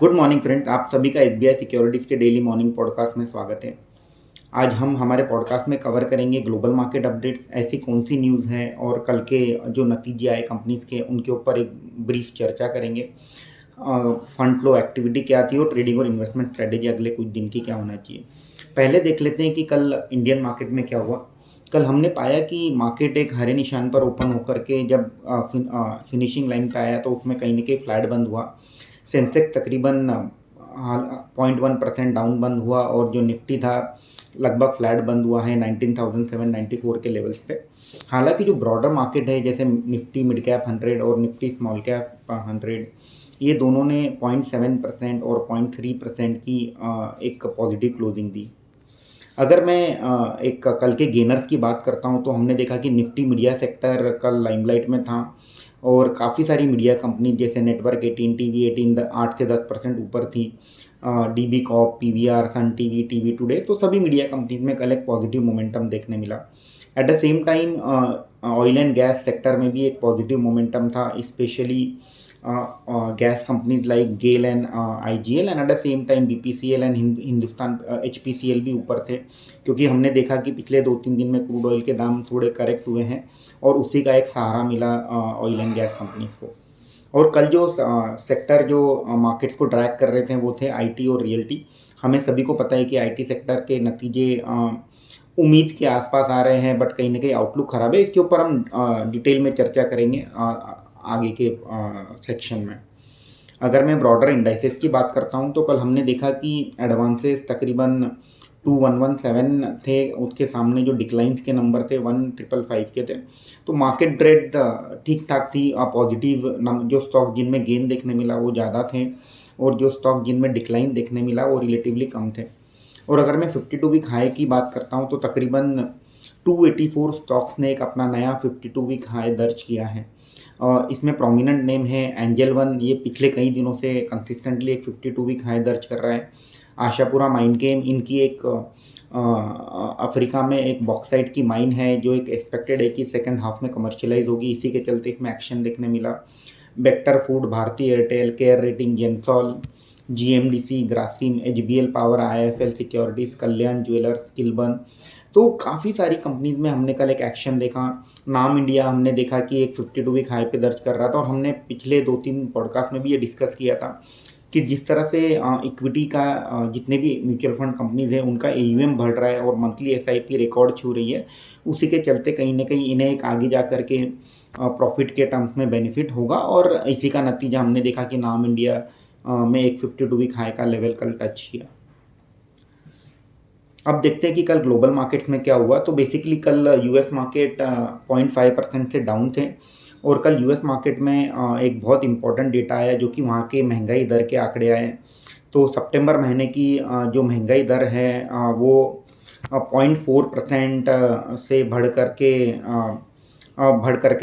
Good morning friends, आप सभी का एसबीआई सिक्योरिटीज़ के डेली मॉर्निंग पॉडकास्ट में स्वागत है। आज हम हमारे पॉडकास्ट में कवर करेंगे ग्लोबल मार्केट अपडेट्स, ऐसी कौन सी न्यूज़ हैं और कल के जो नतीजे आए कंपनीज के उनके ऊपर एक ब्रीफ चर्चा करेंगे। फंड फ्लो एक्टिविटी क्या थी और ट्रेडिंग और इन्वेस्टमेंट स्ट्रेटेजी अगले कुछ दिन की क्या होना चाहिए। पहले देख लेते हैं कि कल इंडियन मार्केट में क्या हुआ। कल हमने पाया कि मार्केट एक हरे निशान पर ओपन होकर के जब फिनिशिंग लाइन पे आया तो उसमें कहीं ना कहीं फ्लैट बंद हुआ। सेंसेक्स तकरीबन 0.1% डाउन बंद हुआ और जो निफ्टी था लगभग फ्लैट बंद हुआ है 19,794 के लेवल्स पे। हालांकि जो ब्रॉडर मार्केट है जैसे निफ्टी मिड कैप 100 और निफ्टी स्मॉल कैप 100, ये दोनों ने 0.7% और 0.3% की एक पॉजिटिव क्लोजिंग दी। अगर मैं एक कल के गेनर्स की बात करता हूं तो हमने देखा कि निफ्टी मीडिया सेक्टर कल लाइमलाइट में था और काफ़ी सारी मीडिया कंपनी जैसे नेटवर्क 18, टीवी 18 8 से 10% ऊपर थी। DB corp, PVR, Sun TV, TV today, तो सभी मीडिया कंपनीज में कल एक पॉजिटिव मोमेंटम देखने मिला। At the same time oil and gas sector में भी एक पॉजिटिव मोमेंटम था, specially gas companies like GAIL and IGL, and at the same time BPCL and Hindustan HPCL भी ऊपर थे, क्योंकि हमने देखा कि पिछले 2-3 दिन में क्रूड ऑयल के दाम थोड़े करेक्ट हुए हैं और उसी का एक सहारा मिला ऑयल एंड गैस कंपनीज को। और कल जो सेक्टर जो मार्केट्स को ड्रैग कर रहे थे वो थे आईटी और रियल्टी। हमें सभी को पता है कि आईटी सेक्टर के नतीजे उम्मीद के आसपास आ रहे हैं, बट कहीं ना कहीं आउटलुक खराब है। इसके ऊपर हम डिटेल में चर्चा करेंगे आगे के सेक्शन में। अगर मैं ब्रॉडर इंडाइसेस की बात करता हूं तो कल हमने देखा कि एडवांसेस तकरीबन 2117 थे, उसके सामने जो डिक्लाइंस के नंबर थे 1555 के थे। तो मार्केट ट्रेड ठीक ठाक थी। पॉजिटिव जो स्टॉक जिनमें गेन देखने मिला वो ज़्यादा थे और जो स्टॉक जिनमें डिक्लाइन देखने मिला वो रिलेटिवली कम थे। और अगर मैं 52 वीक हाई की बात करता हूँ तो तकरीबन 284 स्टॉक्स ने एक अपना नया 52 वीक हाई दर्ज किया है। इसमें प्रोमिनेंट नेम है एंजल वन, ये पिछले कई दिनों से कंसिस्टेंटली एक 52 वीक हाई दर्ज कर रहा है। आशापुरा माइन केम, इनकी एक अफ्रीका में एक बॉक्साइट की माइन है जो एक एक्सपेक्टेड है कि सेकेंड हाफ में कमर्शियलाइज होगी, इसी के चलते इसमें एक्शन देखने मिला। Bector food, Bharti Airtel, care rating, Gensol, GMDC, Grasim, HBL power, IFL securities, Kalyan jewellers, Kilburn, तो काफ़ी सारी कंपनीज में हमने कल एक एक्शन देखा। नाम इंडिया हमने देखा कि एक 52 वीक हाई पे दर्ज कर रहा था और हमने पिछले 2-3 पॉडकास्ट में भी ये डिस्कस किया था कि जिस तरह से इक्विटी का जितने भी म्यूचुअल फंड कंपनीज हैं उनका एयूएम बढ़ रहा है और मंथली एसआईपी रिकॉर्ड छू रही है, उसी के चलते कहीं ना कहीं इन्हें एक आगे जा कर के प्रॉफिट के टर्म्स में बेनिफिट होगा। और इसी का नतीजा हमने देखा कि नाम इंडिया में एक 52 वीक हाई का लेवल कल टच किया। अब देखते हैं कि कल ग्लोबल मार्केट्स में क्या हुआ। तो बेसिकली कल यूएस मार्केट 0.5% से डाउन थे और कल यूएस मार्केट में एक बहुत इंपॉर्टेंट डेटा आया जो कि वहाँ के महंगाई दर के आंकड़े आए। तो सितंबर महीने की जो महंगाई दर है वो 0.4% से बढ़ करके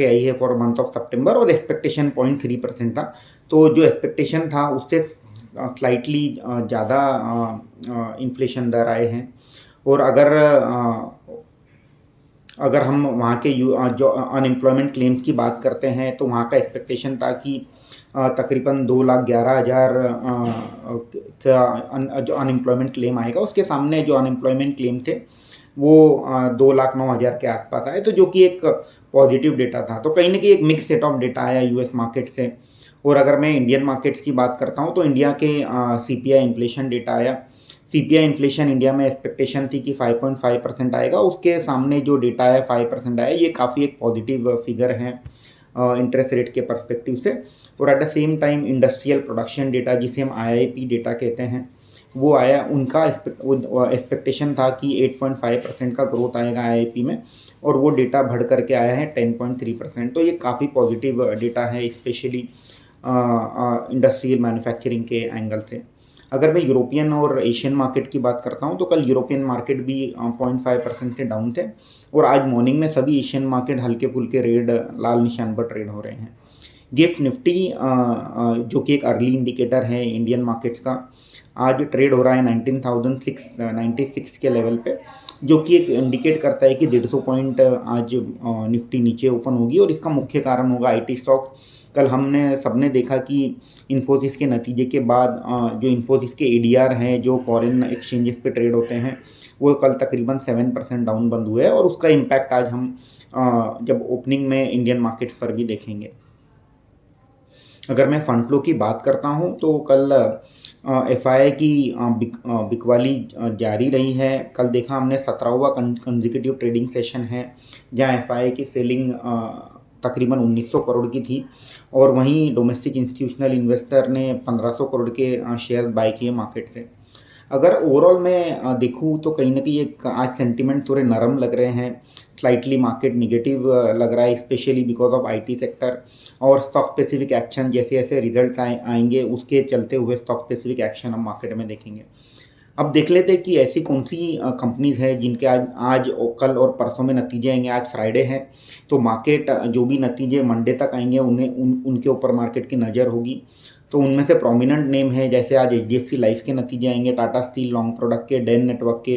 आई है फॉर मंथ ऑफ सितंबर, और एक्सपेक्टेशन 0.3% था। तो जो एक्सपेक्टेशन था उससे स्लाइटली ज़्यादा इन्फ्लेशन दर आए हैं। और अगर हम वहाँ के जो अनएम्प्लॉयमेंट क्लेम्स की बात करते हैं तो वहाँ का एक्सपेक्टेशन था कि तकरीबन 2,11,000 का जो अनएम्प्लॉयमेंट क्लेम आएगा। उसके सामने जो अनएम्प्लॉयमेंट क्लेम थे वो 2,09,000 के आसपास आए, तो जो कि एक पॉजिटिव डेटा था। तो कहीं ना कहीं एक मिक्स सेट ऑफ डेटा आया यूएस मार्केट से। और अगर मैं इंडियन मार्केट्स की बात करता हूँ तो इंडिया के सीपीआई इन्फ्लेशन डेटा आया। सीपीआई इन्फ्लेशन इंडिया में एक्सपेक्टेशन थी कि 5.5% आएगा, उसके सामने जो डेटा है 5% आया। ये काफ़ी एक पॉजिटिव फिगर है इंटरेस्ट रेट के परस्पेक्टिव से। और eight the same time industrial production data, जिसे हम आईआईपी डेटा कहते हैं, वो आया। उनका एक्सपेक्टेशन था कि 8.5% का ग्रोथ आएगा आईआईपी में, और वो डेटा बढ़ करके आया है 10.3%। तो ये काफ़ी पॉजिटिव डेटा है, स्पेशली इंडस्ट्रियल मैन्युफैक्चरिंग के एंगल से। अगर मैं यूरोपियन और एशियन मार्केट की बात करता हूँ तो कल यूरोपियन मार्केट भी 0.5% से डाउन थे और आज मॉर्निंग में सभी एशियन मार्केट हल्के फुल्के रेड लाल निशान पर ट्रेड हो रहे हैं। गिफ्ट निफ्टी जो कि एक अर्ली इंडिकेटर है इंडियन मार्केट्स का, आज ट्रेड हो रहा है 19,696 के लेवल पे जो कि एक इंडिकेट करता है कि 150 पॉइंट आज निफ्टी नीचे ओपन होगी और इसका मुख्य कारण होगा आईटी स्टॉक। कल हमने सबने देखा कि इन्फोसिस के नतीजे के बाद जो इन्फोसिस के एडीआर हैं जो फॉरेन एक्सचेंजेस पे ट्रेड होते हैं वो कल तकरीबन 7% डाउन बंद हुए हैं और उसका इम्पैक्ट आज हम जब ओपनिंग में इंडियन मार्केट्स पर भी देखेंगे। अगर मैं फंड फ्लो की बात करता हूँ तो कल एफआई की बिकवाली जारी रही है। कल देखा हमने 17वां कंसेक्यूटिव ट्रेडिंग सेशन है जहाँ एफआई की सेलिंग तकरीबन 1900 करोड़ की थी और वहीं डोमेस्टिक इंस्टीट्यूशनल इन्वेस्टर ने 1500 करोड़ के शेयर बाय किए मार्केट से। अगर ओवरऑल मैं देखूँ तो कहीं ना कहीं एक आज सेंटिमेंट थोड़े नरम लग रहे हैं, स्लाइटली मार्केट निगेटिव लग रहा है specially because of IT sector और स्टॉक स्पेसिफिक एक्शन जैसे जैसे रिजल्ट आएंगे उसके चलते हुए स्टॉक स्पेसिफिक एक्शन हम मार्केट में देखेंगे। अब देख लेते हैं कि ऐसी कौन सी कंपनीज हैं जिनके आज कल और परसों में नतीजे आएंगे। आज फ्राइडे है तो मार्केट जो भी नतीजे मंडे तक आएंगे उनके ऊपर मार्केट की नज़र होगी। तो उनमें से प्रोमिनेंट नेम है जैसे आज एचडीएफसी लाइफ के नतीजे आएंगे, टाटा स्टील लॉन्ग प्रोडक्ट के, डेन नेटवर्क के।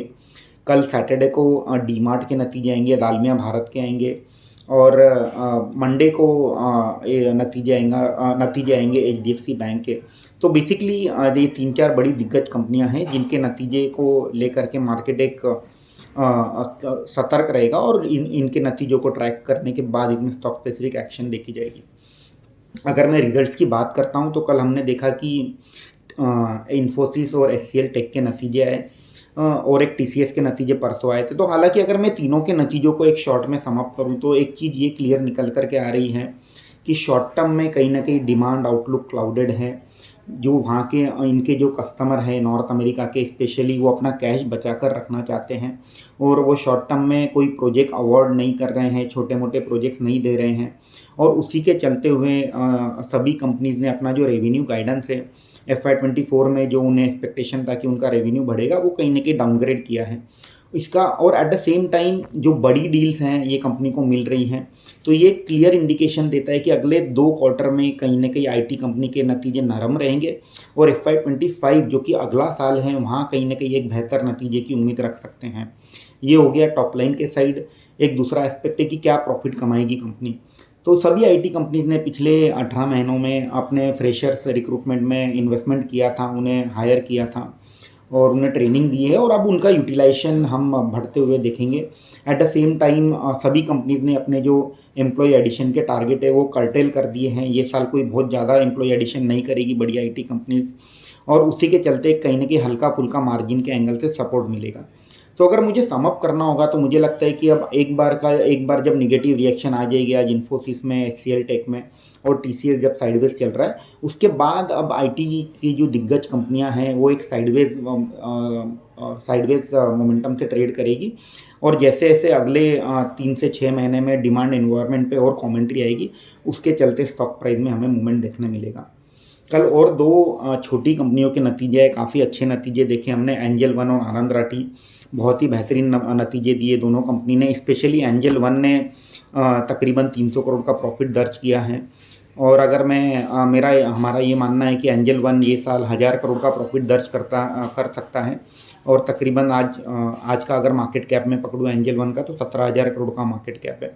कल सैटरडे को डीमार्ट के नतीजे आएंगे, दालमिया भारत के आएंगे और मंडे को नतीजे आएंगे एचडीएफसी बैंक के। तो बेसिकली ये 3-4 बड़ी दिग्गज कंपनियां हैं जिनके नतीजे को लेकर के मार्केट एक सतर्क रहेगा और इनके नतीजों को ट्रैक करने के बाद इनमें स्टॉक स्पेसिफिक एक्शन देखी जाएगी। अगर मैं रिजल्ट्स की बात करता हूं तो कल हमने देखा कि इन्फोसिस और एचसीएल टेक के नतीजे आए और एक टीसीएस के नतीजे परसों आए थे। तो हालांकि अगर मैं तीनों के नतीजों को एक शॉर्ट में समाप्त करूं तो एक चीज़ ये क्लियर निकल करके आ रही है कि शॉर्ट टर्म में कहीं ना कहीं डिमांड आउटलुक क्लाउडेड है। जो वहाँ के इनके जो कस्टमर हैं नॉर्थ अमेरिका के स्पेशली वो अपना कैश बचा कर रखना चाहते हैं और वो शॉर्ट टर्म में कोई प्रोजेक्ट अवॉर्ड नहीं कर रहे हैं, छोटे मोटे प्रोजेक्ट्स नहीं दे रहे हैं और उसी के चलते हुए सभी कंपनीज ने अपना जो रेवेन्यू गाइडेंस है FY24 में जो उन्हें एक्सपेक्टेशन था कि उनका रेवेन्यू बढ़ेगा वो कहीं ना कहीं डाउनग्रेड किया है इसका। और एट द सेम टाइम जो बड़ी डील्स हैं ये कंपनी को मिल रही हैं तो ये क्लियर इंडिकेशन देता है कि अगले 2 क्वार्टर में कहीं ना कहीं आईटी कंपनी के नतीजे नरम रहेंगे और FY25 जो कि अगला साल है वहाँ कहीं ना कहीं एक बेहतर नतीजे की उम्मीद रख सकते हैं। ये हो गया टॉप लाइन के साइड। एक दूसरा एस्पेक्ट है कि क्या प्रॉफिट कमाएगी कंपनी। तो सभी आईटी कंपनीज ने पिछले 18 महीनों में अपने फ्रेशर्स रिक्रूटमेंट में इन्वेस्टमेंट किया था, उन्हें हायर किया था और उन्हें ट्रेनिंग दी है और अब उनका यूटिलाइजेशन हम बढ़ते हुए देखेंगे। एट द सेम टाइम सभी कंपनीज ने अपने जो एम्प्लॉय एडिशन के टारगेट है वो कर्टेल कर दिए हैं। ये साल कोई बहुत ज़्यादा एम्प्लॉय एडिशन नहीं करेगी बड़ी आईटी कंपनीज और उसी के चलते कहीं ना कहीं हल्का फुल्का मार्जिन के एंगल से सपोर्ट मिलेगा। तो अगर मुझे समअप करना होगा तो मुझे लगता है कि अब एक बार जब निगेटिव रिएक्शन आ जाएगी आज इन्फोसिस में, एचसीएल टेक में और टीसीएस जब साइडवेज चल रहा है उसके बाद अब आईटी की जो दिग्गज कंपनियां हैं वो एक साइडवेज मोमेंटम से ट्रेड करेगी और जैसे जैसे अगले 3 से 6 महीने में डिमांड एनवायरनमेंट पे और कमेंट्री आएगी उसके चलते स्टॉक प्राइस में हमें मूवमेंट देखने मिलेगा। कल और 2 छोटी कंपनियों के नतीजे काफ़ी अच्छे नतीजे देखे हमने, एंजल वन और आनंद राठी बहुत ही बेहतरीन नतीजे दिए दोनों कंपनी ने। स्पेशली एंजल वन ने तकरीबन 300 करोड़ का प्रॉफिट दर्ज किया है और अगर मैं हमारा ये मानना है कि एंजल वन ये साल 1000 करोड़ का प्रॉफिट दर्ज कर सकता है और तकरीबन आज का अगर मार्केट कैप में पकड़ूँ एंजल वन का तो 17,000 करोड़ का मार्केट कैप है।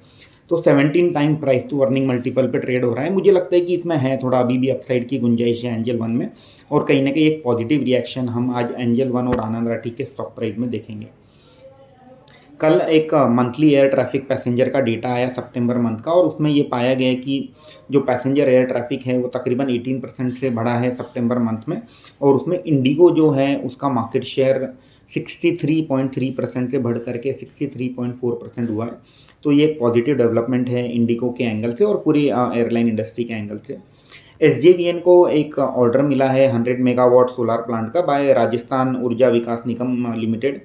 तो 17 time price to earning multiple पे ट्रेड हो रहा है। मुझे लगता है कि इसमें है थोड़ा अभी भी अपसाइड की गुंजाइश है एंजल वन में और कहीं ना कहीं एक पॉजिटिव रिएक्शन हम आज एंजल वन और आनंद राठी के स्टॉक प्राइस में देखेंगे। कल एक मंथली एयर ट्रैफिक पैसेंजर का डेटा आया सितंबर मंथ का और उसमें ये पाया गया कि जो पैसेंजर एयर ट्रैफिक है वो तकरीबन 18% से बढ़ा है सितंबर मंथ में और उसमें इंडिगो जो है उसका मार्केट शेयर 63.3% से बढ़ करके 63.4% हुआ है। तो ये एक पॉजिटिव डेवलपमेंट है इंडिगो के एंगल से और पूरी एयरलाइन इंडस्ट्री के एंगल से। SJVN को एक ऑर्डर मिला है 100 मेगावाट सोलर प्लांट का बाय राजस्थान ऊर्जा विकास निगम लिमिटेड।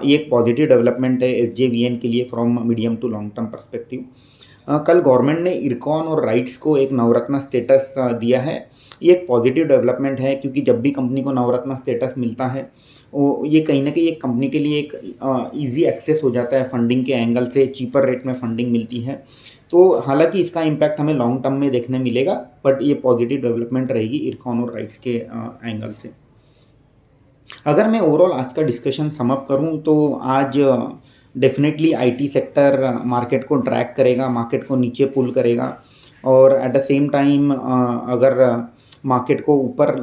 ये एक पॉजिटिव डेवलपमेंट है SJVN के लिए from medium to long term perspective. कल गवर्नमेंट ने इरकॉन और राइट्स को एक नवरत्न स्टेटस दिया है। ये एक पॉजिटिव डेवलपमेंट है क्योंकि जब भी कंपनी को नवरत्न स्टेटस मिलता है ये कहीं ना कहीं एक कंपनी के लिए एक ईजी एक्सेस हो जाता है फंडिंग के एंगल से, चीपर रेट में फंडिंग मिलती है। तो हालांकि इसका इम्पैक्ट हमें लॉन्ग टर्म में देखने मिलेगा बट ये पॉजिटिव डेवलपमेंट रहेगी इरकॉन और राइट्स के एंगल से। अगर मैं ओवरऑल आज का डिस्कशन सम अप करूँ तो आज डेफिनेटली आईटी सेक्टर मार्केट को ट्रैक करेगा, मार्केट को नीचे पुल करेगा और एट द सेम टाइम अगर मार्केट को ऊपर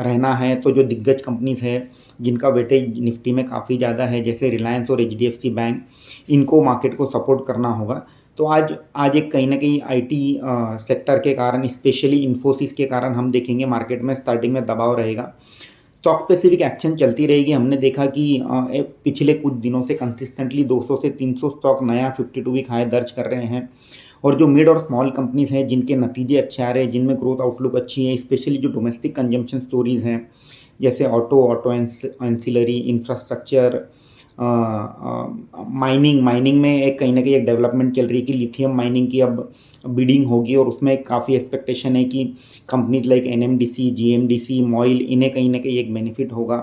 रहना है तो जो दिग्गज कंपनीज़ है जिनका वेटेज निफ्टी में काफ़ी ज़्यादा है जैसे रिलायंस और एचडीएफसी बैंक, इनको मार्केट को सपोर्ट करना होगा। तो आज एक कहीं न कहीं आईटी सेक्टर के कारण स्पेशली इन्फोसिस के कारण हम देखेंगे मार्केट में स्टार्टिंग में दबाव रहेगा। स्टॉक स्पेसिफिक एक्शन चलती रहेगी। हमने देखा कि पिछले कुछ दिनों से कंसिस्टेंटली 200 से 300 स्टॉक नया 52 वीक हाई दर्ज कर रहे हैं और जो मिड और स्मॉल कंपनीज़ हैं जिनके नतीजे अच्छे आ रहे हैं, जिनमें ग्रोथ आउटलुक अच्छी है, स्पेशली जो डोमेस्टिक कंजम्पशन स्टोरीज़ हैं जैसे ऑटो एंसिलरी, इंफ्रास्ट्रक्चर, माइनिंग में एक कहीं न कहीं एक डेवलपमेंट चल रही है कि लिथियम माइनिंग की अब बिडिंग होगी और उसमें काफ़ी एक्सपेक्टेशन है कि companies like NMDC, GMDC, MOIL, इन्हें कहीं न कहीं एक बेनिफिट होगा।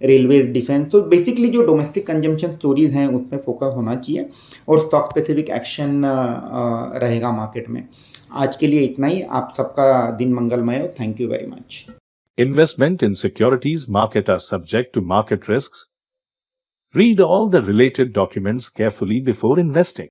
रेलवेज़, डिफेंस, तो बेसिकली जो डोमेस्टिक कंजम्पशन स्टोरीज़ हैं उसमें फोकस होना चाहिए और स्टॉक स्पेसिफिक एक्शन रहेगा मार्केट में। आज के लिए इतना ही। आप सबका दिन मंगलमय हो। Thank you very much. Investment in securities market are subject to market risks. Read all the related documents carefully before investing.